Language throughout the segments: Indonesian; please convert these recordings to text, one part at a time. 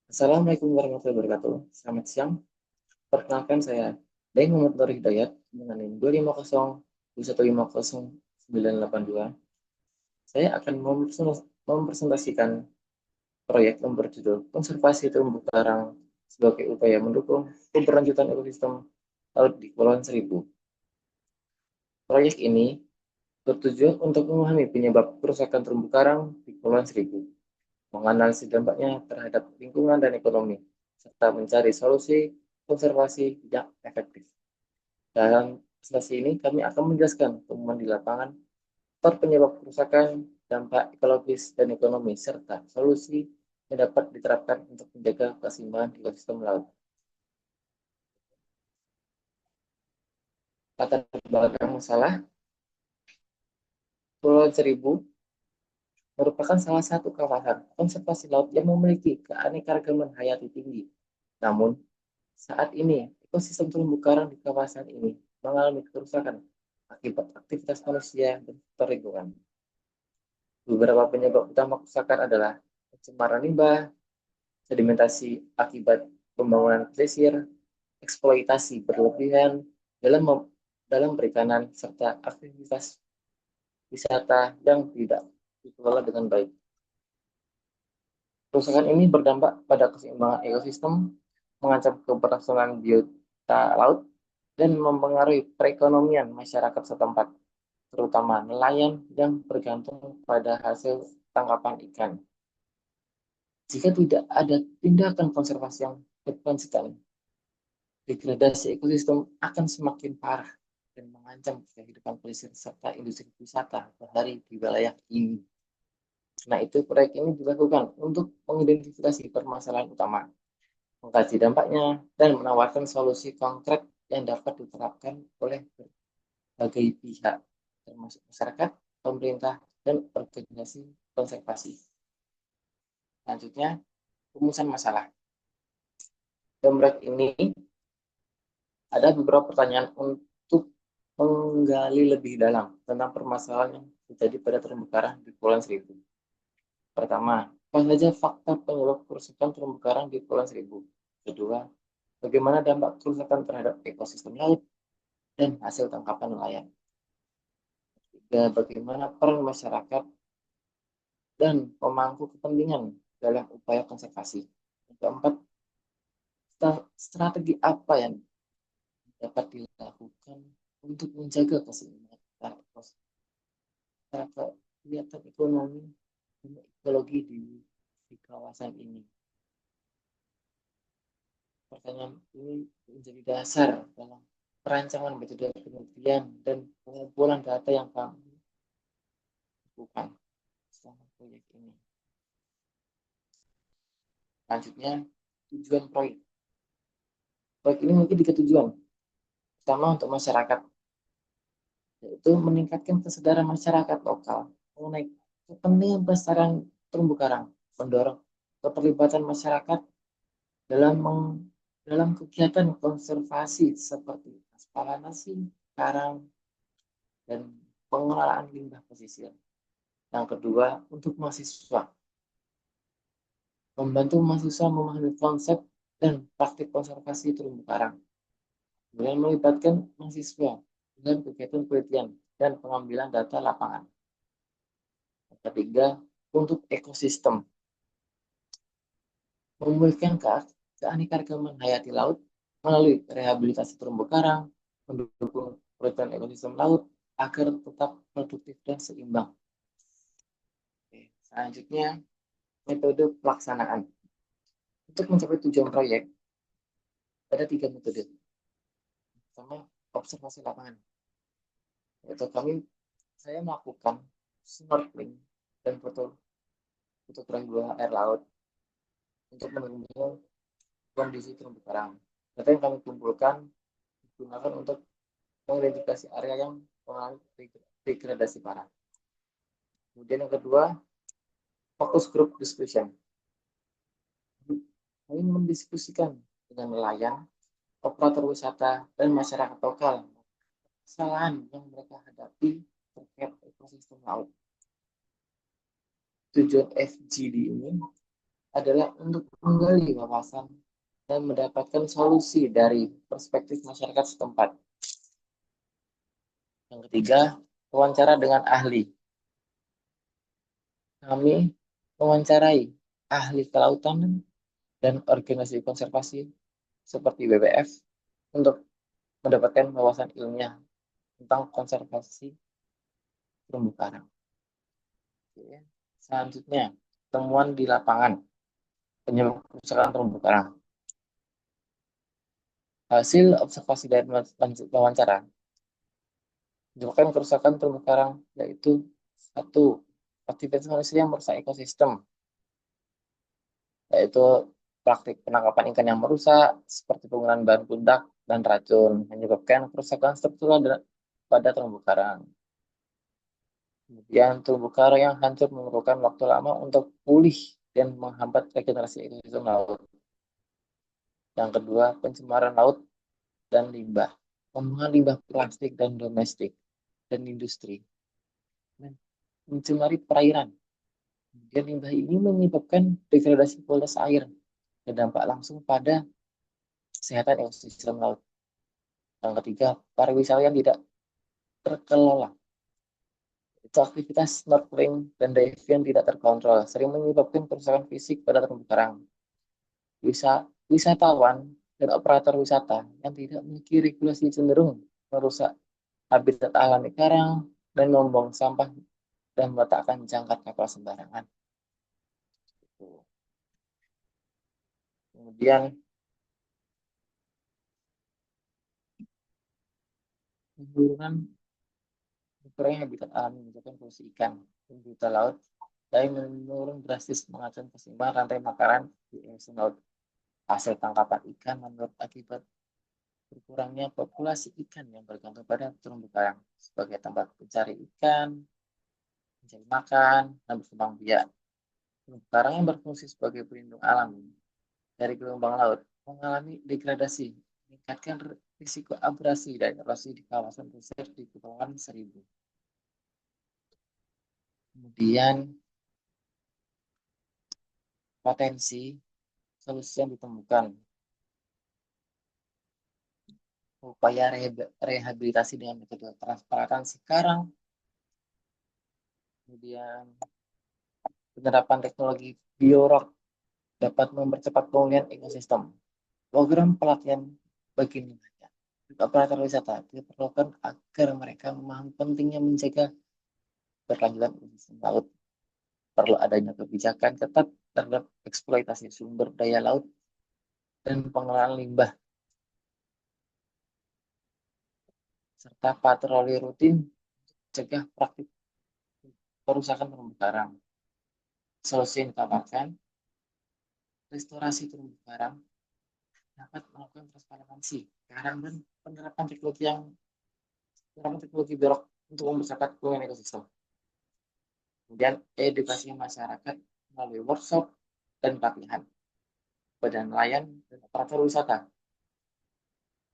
Assalamualaikum warahmatullahi wabarakatuh. Selamat siang. Perkenalkan saya Daeng Muhammad Nur Hidayat dengan NIM 25021500982. Saya akan mempresentasikan proyek yang berjudul Konservasi Terumbu Karang sebagai upaya mendukung keberlanjutan ekosistem laut di Kepulauan Seribu. Proyek ini bertujuan untuk memahami penyebab kerusakan terumbu karang di Kepulauan Seribu, menganalisis dampaknya terhadap lingkungan dan ekonomi, serta mencari solusi konservasi yang efektif. Dalam presentasi ini, kami akan menjelaskan temuan di lapangan, faktor penyebab kerusakan, dampak ekologis dan ekonomi, serta solusi yang dapat diterapkan untuk menjaga keseimbangan ekosistem laut. Latar belakang masalah, Pulau Seribu merupakan salah satu kawasan konservasi laut yang memiliki keanekaragaman hayati tinggi. Namun, saat ini ekosistem terumbu karang di kawasan ini mengalami kerusakan akibat aktivitas manusia dan faktor lingkungan. Beberapa penyebab utama kerusakan adalah pencemaran limbah, sedimentasi akibat pembangunan pesisir, eksploitasi berlebihan dalam dalam perikanan, serta aktivitas wisata yang tidak dikelola dengan baik. Kerusakan ini berdampak pada keseimbangan ekosistem, mengancam keberlangsungan biota laut, dan mempengaruhi perekonomian masyarakat setempat, terutama nelayan yang bergantung pada hasil tangkapan ikan. Jika tidak ada tindakan konservasi yang berkelanjutan, degradasi ekosistem akan semakin parah dan mengancam kehidupan pesisir serta industri wisata bahari di wilayah ini. Nah, itu proyek ini dilakukan untuk mengidentifikasi permasalahan utama, mengkaji dampaknya, dan menawarkan solusi konkret yang dapat diterapkan oleh berbagai pihak, termasuk masyarakat, pemerintah, dan organisasi konservasi. Selanjutnya, rumusan masalah. Dalam proyek ini ada beberapa pertanyaan untuk menggali lebih dalam tentang permasalahan yang terjadi pada terumbu karang di Kepulauan Seribu. Pertama, apa saja faktor penyebab kerusakan terumbu karang di Kepulauan Seribu? Kedua, bagaimana dampak kerusakan terhadap ekosistem laut dan hasil tangkapan nelayan? Ketiga, bagaimana peran masyarakat dan pemangku kepentingan dalam upaya konservasi? Yang keempat, strategi apa yang dapat dilakukan untuk menjaga keseimbangan kegiatan ekonomi dan ekologi di kawasan ini. Pertanyaan ini menjadi dasar dalam perancangan metode penelitian dan pengumpulan data yang kami lakukan selama proyek ini. Selanjutnya, tujuan proyek. Proyek ini memiliki tiga tujuan. Pertama, untuk masyarakat, yaitu meningkatkan kesadaran masyarakat lokal mengenai kepentingan pelestarian terumbu karang, mendorong keterlibatan masyarakat dalam dalam kegiatan konservasi seperti eksploitasi karang dan pengelolaan limbah pesisir. Yang kedua, untuk mahasiswa, membantu mahasiswa memahami konsep dan praktik konservasi terumbu karang, dengan melibatkan mahasiswa dalam kegiatan penelitian dan pengambilan data lapangan. Yang ketiga, untuk ekosistem, memulihkan keanekaragaman hayati laut melalui rehabilitasi terumbu karang, mendukung perubahan ekosistem laut agar tetap produktif dan seimbang. Oke, selanjutnya, metode pelaksanaan. Untuk mencapai tujuan proyek, ada tiga metode. Pertama, observasi lapangan. Yaitu saya melakukan snorkeling dan fotografi bawah air laut untuk menunggu kondisi terumbu karang. Data yang kami kumpulkan digunakan untuk mengidentifikasi area yang mengalami degradasi parah. Kemudian yang kedua, focus group discussion. Kami mendiskusikan dengan nelayan, operator wisata, dan masyarakat lokal kesalahan yang mereka hadapi terkait ekosistem laut. Tujuan FGD ini adalah untuk menggali wawasan dan mendapatkan solusi dari perspektif masyarakat setempat. Yang ketiga, wawancara dengan ahli. Kami mewawancarai ahli kelautan dan organisasi konservasi seperti WWF untuk mendapatkan wawasan ilmiah tentang konservasi terumbu karang. Selanjutnya, temuan di lapangan penyebab kerusakan terumbu karang. Hasil observasi dari wawancara menyebabkan kerusakan terumbu karang yaitu satu, aktivitas manusia yang merusak ekosistem, yaitu praktik penangkapan ikan yang merusak seperti penggunaan bahan peledak dan racun menyebabkan kerusakan struktural pada terumbu karang. Kemudian terumbu karang yang hancur memerlukan waktu lama untuk pulih dan menghambat regenerasi ekosistem laut. Yang kedua, pencemaran laut dan limbah. Pembuangan limbah plastik dan domestik dan industri mencemari perairan. Kemudian limbah ini menyebabkan degradasi kualitas air dan dampak langsung pada kesehatan ekosistem laut. Yang ketiga, pariwisata yang tidak terkelola. Itu aktivitas snorkeling dan diving yang tidak terkontrol, sering menyebabkan kerusakan fisik pada terumbu karang. Wisatawan dan operator wisata yang tidak memiliki regulasi cenderung merusak habitat alami karang dan membuang sampah dan meletakkan jangkar kapal sembarangan. Kemudian penurunan berkurangnya habitat alami menyebabkan polusi ikan dan biota laut dan menurun drastis mengancam keseimbangan rantai makanan di ekosistem laut. Hasil tangkapan ikan menurut akibat berkurangnya populasi ikan yang bergantung pada terumbu karang sebagai tempat mencari ikan, mencari makan, dan berkembang biak. Terumbu karang yang berfungsi sebagai pelindung alam dari gelombang laut mengalami degradasi, meningkatkan risiko abrasi dan erosi di kawasan pesisir di Kepulauan Seribu. Kemudian potensi solusi yang ditemukan, upaya rehabilitasi dengan metode transplantasi karang, kemudian penerapan teknologi biorok dapat mempercepat pemulihan ekosistem. Program pelatihan bagi nelayan operator wisata diperlukan agar mereka memahami pentingnya menjaga berkelanjutan ekosistem laut. Perlu adanya kebijakan ketat terhadap eksploitasi sumber daya laut dan pengelolaan limbah, serta patroli rutin mencegah praktik perusakan terumbu karang. Solusi yang ditawarkan, restorasi terumbu karang dapat melakukan transparansi karang dan penerapan teknologi biolog untuk mempercepat pemulihan ekosistem. Kemudian edukasi masyarakat melalui workshop dan pelatihan pada nelayan dan operator wisata.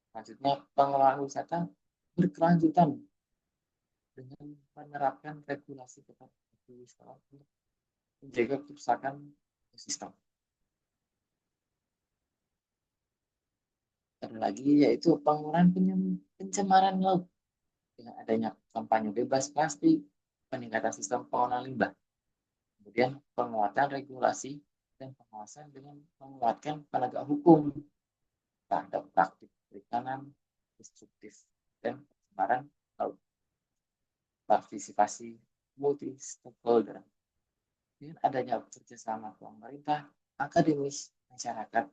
Selanjutnya, pengelolaan wisata berkelanjutan dengan menerapkan regulasi ketat bagi wisatawan untuk menjaga kerusakan ekosistem. Ada lagi yaitu pengurangan pencemaran laut dengan adanya kampanye bebas plastik, peningkatan sistem pengelolaan limbah, kemudian penguatan regulasi dan pengawasan dengan menguatkan penegak hukum terhadap praktik perikanan destruktif dan pencemaran laut. Partisipasi multi stakeholder dengan adanya kerjasama pemerintah, akademis, masyarakat,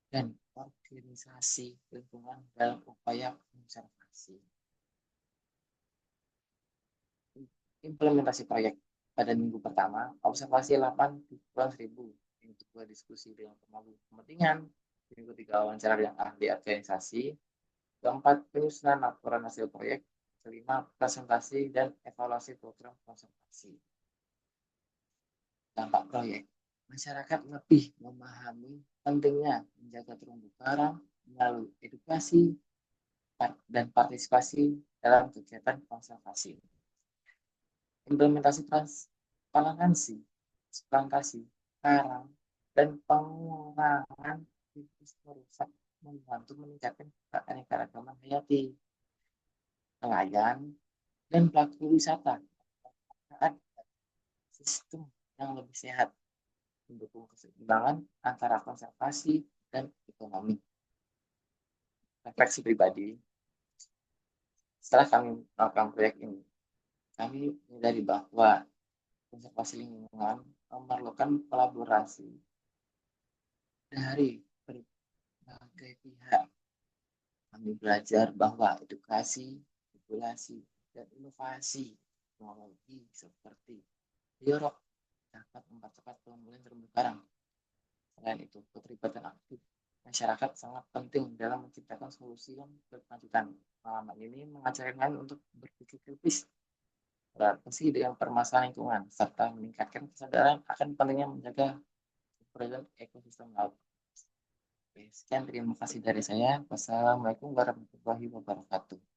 dan organisasi lingkungan dalam upaya konservasi. Implementasi proyek pada minggu pertama, observasi 8 di Kepulauan Seribu. Minggu kedua, diskusi dengan pemangku kepentingan. Minggu ketiga, wawancara dengan ahli organisasi. Keempat, penyusunan laporan hasil proyek. Kelima, presentasi dan evaluasi program konservasi. Dampak proyek. Masyarakat lebih memahami pentingnya menjaga terumbu karang melalui edukasi dan partisipasi dalam kegiatan konservasi. Implementasi transplantasi karang dan pengurangan siklus merusak membantu meningkatkan keanekaragaman hayati nelayan dan pelaku wisata saat sistem yang lebih sehat mendukung keseimbangan antara konservasi dan ekonomi. Refleksi pribadi, setelah kami melakukan proyek ini, kami menyadari bahwa konservasi lingkungan memerlukan kolaborasi dari berbagai pihak. Kami belajar bahwa edukasi, regulasi, dan inovasi teknologi seperti biorok dapat mempercepat pemulihan terumbu karang. Selain itu, keterlibatan aktif masyarakat sangat penting dalam menciptakan solusi yang berkelanjutan. Pengalaman ini mengajarkan untuk berpikir kritis, beradaptasi dengan permasalahan lingkungan, serta meningkatkan kesadaran akan pentingnya menjaga keberadaan ekosistem laut. Oke, sekian terima kasih dari saya. Wassalamualaikum warahmatullahi wabarakatuh.